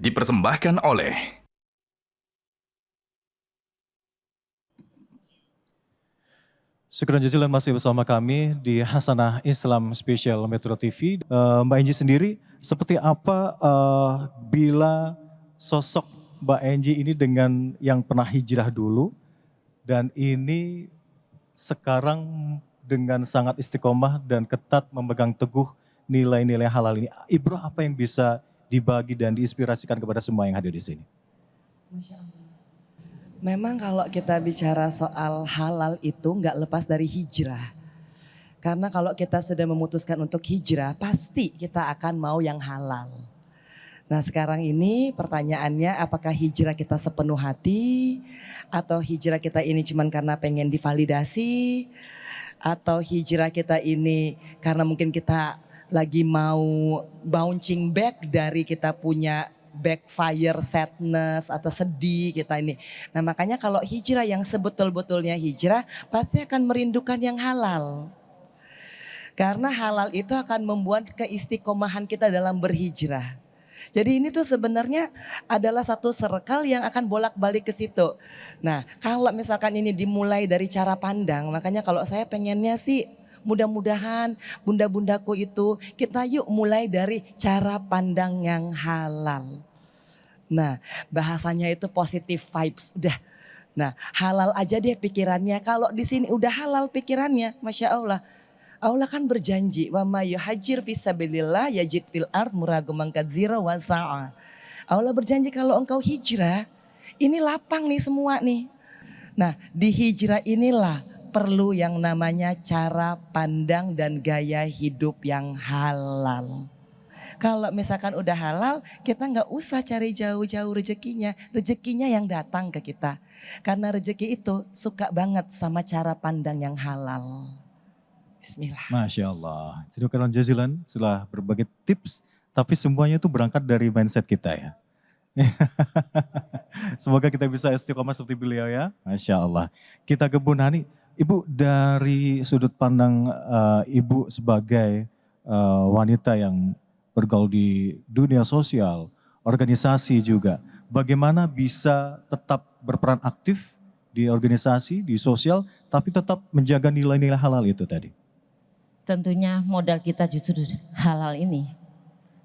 dipersembahkan oleh Syukran jazilan masih bersama kami di Hasanah Islam Special Metro TV. Mbak Enji sendiri, seperti apa bila sosok Mbak Enji ini dengan yang pernah hijrah dulu dan ini sekarang dengan sangat istiqomah dan ketat memegang teguh nilai-nilai halal ini. Ibrah apa yang bisa dibagi dan diinspirasikan kepada semua yang hadir di sini? Masya Allah. Memang kalau kita bicara soal halal itu nggak lepas dari hijrah. Karena kalau kita sudah memutuskan untuk hijrah, pasti kita akan mau yang halal. Nah sekarang ini pertanyaannya apakah hijrah kita sepenuh hati, atau hijrah kita ini cuma karena pengen divalidasi, atau hijrah kita ini karena mungkin kita lagi mau bouncing back dari kita punya backfire, sadness atau sedih kita ini. Nah makanya kalau hijrah yang sebetul-betulnya hijrah pasti akan merindukan yang halal. Karena halal itu akan membuat keistiqomahan kita dalam berhijrah. Jadi ini tuh sebenarnya adalah satu circle yang akan bolak-balik ke situ. Nah kalau misalkan ini dimulai dari cara pandang, makanya kalau saya pengennya sih mudah-mudahan bunda-bundaku itu kita yuk mulai dari cara pandang yang halal. Nah bahasanya itu positive vibes udah. Nah halal aja deh pikirannya, kalau di sini udah halal pikirannya, Masya Allah. Allah kan berjanji, wa ma yuhajir fisabilillah yajid fil ard muraguman kadzira wa sa'a. Allah berjanji kalau engkau hijrah, ini lapang nih semua nih. Nah di hijrah inilah perlu yang namanya cara pandang dan gaya hidup yang halal. Kalau misalkan udah halal, kita nggak usah cari jauh-jauh rezekinya. Rezekinya yang datang ke kita. Karena rezeki itu suka banget sama cara pandang yang halal. Bismillah. Masya Allah. Terima kasih jazilan setelah berbagi tips, tapi semuanya itu berangkat dari mindset kita ya. Semoga kita bisa istiqomah seperti beliau ya. Masya Allah. Kita ke Bu Nani. Ibu dari sudut pandang Ibu sebagai wanita yang bergaul di dunia sosial, organisasi juga. Bagaimana bisa tetap berperan aktif di organisasi, di sosial, tapi tetap menjaga nilai-nilai halal itu tadi? Tentunya modal kita justru halal ini.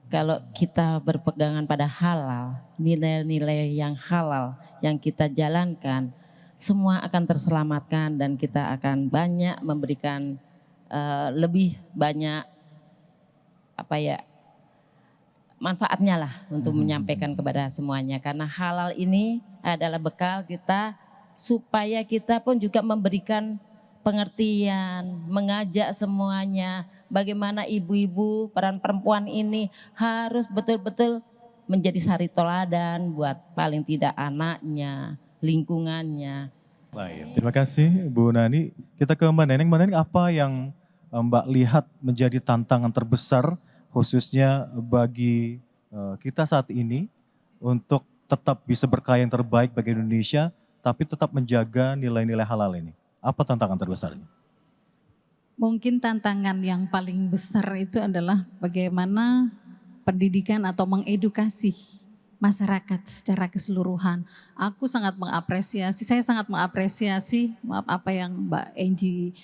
Kalau kita berpegangan pada halal, nilai-nilai yang halal yang kita jalankan, semua akan terselamatkan dan kita akan banyak memberikan lebih banyak manfaatnya lah untuk menyampaikan kepada semuanya. Karena halal ini adalah bekal kita supaya kita pun juga memberikan pengertian, mengajak semuanya bagaimana ibu-ibu, peran perempuan ini harus betul-betul menjadi sari toladan buat paling tidak anaknya, lingkungannya. Baik, terima kasih Bu Nani. Kita ke Mbak Neneng. Mbak Neneng, apa yang Mbak lihat menjadi tantangan terbesar khususnya bagi kita saat ini untuk tetap bisa berkarya yang terbaik bagi Indonesia tapi tetap menjaga nilai-nilai halal ini? Apa tantangan terbesarnya? Mungkin tantangan yang paling besar itu adalah bagaimana pendidikan atau mengedukasi masyarakat secara keseluruhan. Saya sangat mengapresiasi apa yang Mbak Enji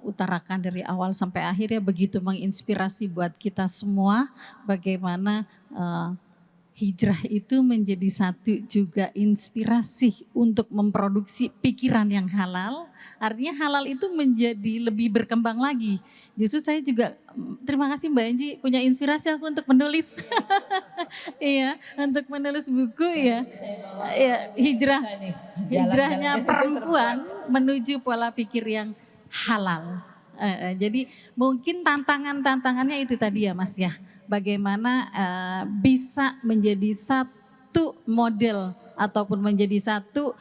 utarakan dari awal sampai akhir ya, begitu menginspirasi buat kita semua bagaimana hijrah itu menjadi satu juga inspirasi untuk memproduksi pikiran yang halal. Artinya halal itu menjadi lebih berkembang lagi. Justru saya juga terima kasih Mbak Enji punya inspirasi aku untuk menulis. Iya, untuk menulis buku ya. Ya, hijrahnya perempuan menuju pola pikir yang halal. Jadi mungkin tantangannya itu tadi ya Mas ya. Bagaimana bisa menjadi satu model ataupun menjadi satu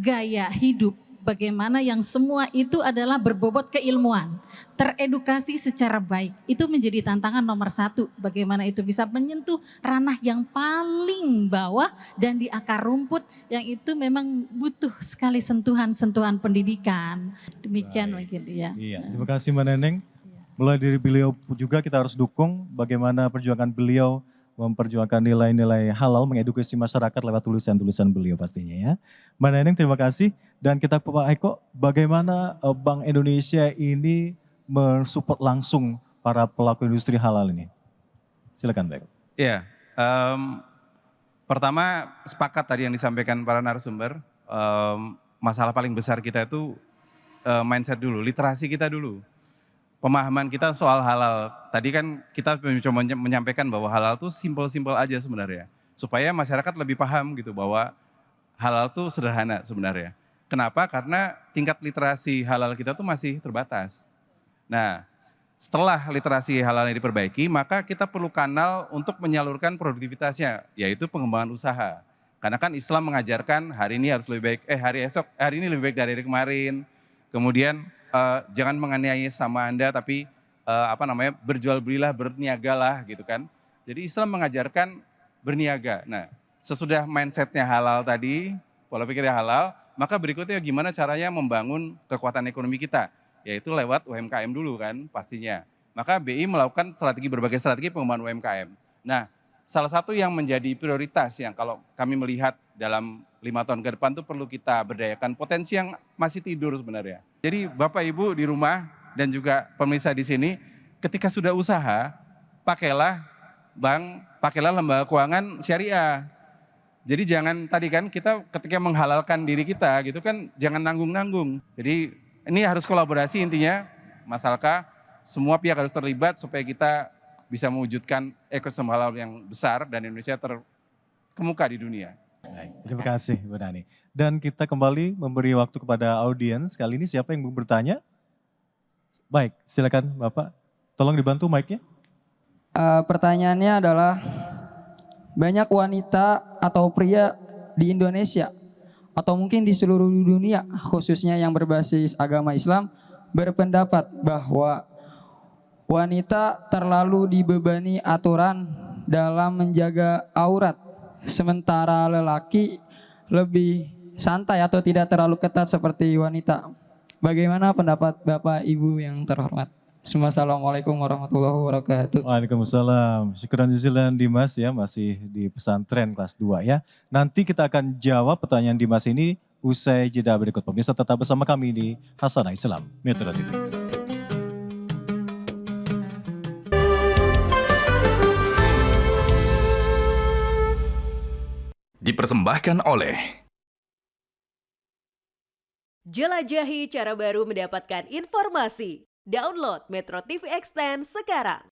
gaya hidup. Bagaimana yang semua itu adalah berbobot keilmuan, teredukasi secara baik. Itu menjadi tantangan nomor satu. Bagaimana itu bisa menyentuh ranah yang paling bawah dan di akar rumput yang itu memang butuh sekali sentuhan-sentuhan pendidikan. Demikian mungkin ya. Iya, terima kasih Mbak Neneng. Mulai dari beliau juga kita harus dukung bagaimana perjuangan beliau memperjuangkan nilai-nilai halal, mengedukasi masyarakat lewat tulisan-tulisan beliau pastinya ya. Mbak Neneng terima kasih. Dan kita Pak Eko, bagaimana Bank Indonesia ini mensupport langsung para pelaku industri halal ini? Silakan Pak Eko. Iya, pertama sepakat tadi yang disampaikan para narasumber, masalah paling besar kita itu mindset dulu, literasi kita dulu. Pemahaman kita soal halal, tadi kan kita coba menyampaikan bahwa halal itu simpel-simpel aja sebenarnya. Supaya masyarakat lebih paham gitu bahwa halal itu sederhana sebenarnya. Kenapa? Karena tingkat literasi halal kita tuh masih terbatas. Nah, setelah literasi halal ini diperbaiki, maka kita perlu kanal untuk menyalurkan produktivitasnya, yaitu pengembangan usaha. Karena kan Islam mengajarkan hari ini harus lebih baik, hari ini lebih baik dari hari kemarin. Kemudian jangan menganiaya sama Anda, tapi berjual belilah, berniagalah gitu kan. Jadi Islam mengajarkan berniaga. Nah, sesudah mindsetnya halal tadi, pola pikirnya halal, maka berikutnya gimana caranya membangun kekuatan ekonomi kita, yaitu lewat UMKM dulu kan pastinya. Maka BI melakukan berbagai strategi pengembangan UMKM. Nah, salah satu yang menjadi prioritas yang kalau kami melihat dalam 5 tahun ke depan itu perlu kita berdayakan potensi yang masih tidur sebenarnya. Jadi Bapak Ibu di rumah dan juga pemirsa di sini, ketika sudah usaha, pakailah bank, pakailah lembaga keuangan syariah. Jadi jangan tadi kan kita ketika menghalalkan diri kita gitu kan jangan nanggung-nanggung. Jadi ini harus kolaborasi intinya, Mas Alka, semua pihak harus terlibat supaya kita bisa mewujudkan ekosistem halal yang besar dan Indonesia terkemuka di dunia. Baik, terima kasih Bu Nani. Dan kita kembali memberi waktu kepada audiens. Kali ini siapa yang mau bertanya? Baik, silakan Bapak. Tolong dibantu mic-nya. Pertanyaannya adalah banyak wanita atau pria di Indonesia atau mungkin di seluruh dunia khususnya yang berbasis agama Islam berpendapat bahwa wanita terlalu dibebani aturan dalam menjaga aurat, sementara lelaki lebih santai atau tidak terlalu ketat seperti wanita. Bagaimana pendapat Bapak Ibu yang terhormat? Assalamualaikum warahmatullahi wabarakatuh. Waalaikumsalam. Syukran jazilan Dimas ya, masih di pesantren kelas 2 ya. Nanti kita akan jawab pertanyaan Dimas ini usai jeda berikut. Pemirsa tetap bersama kami di Hasanah Islam Metro TV. Dipersembahkan oleh jelajahi cara baru mendapatkan informasi. Download Metro TV Extend sekarang.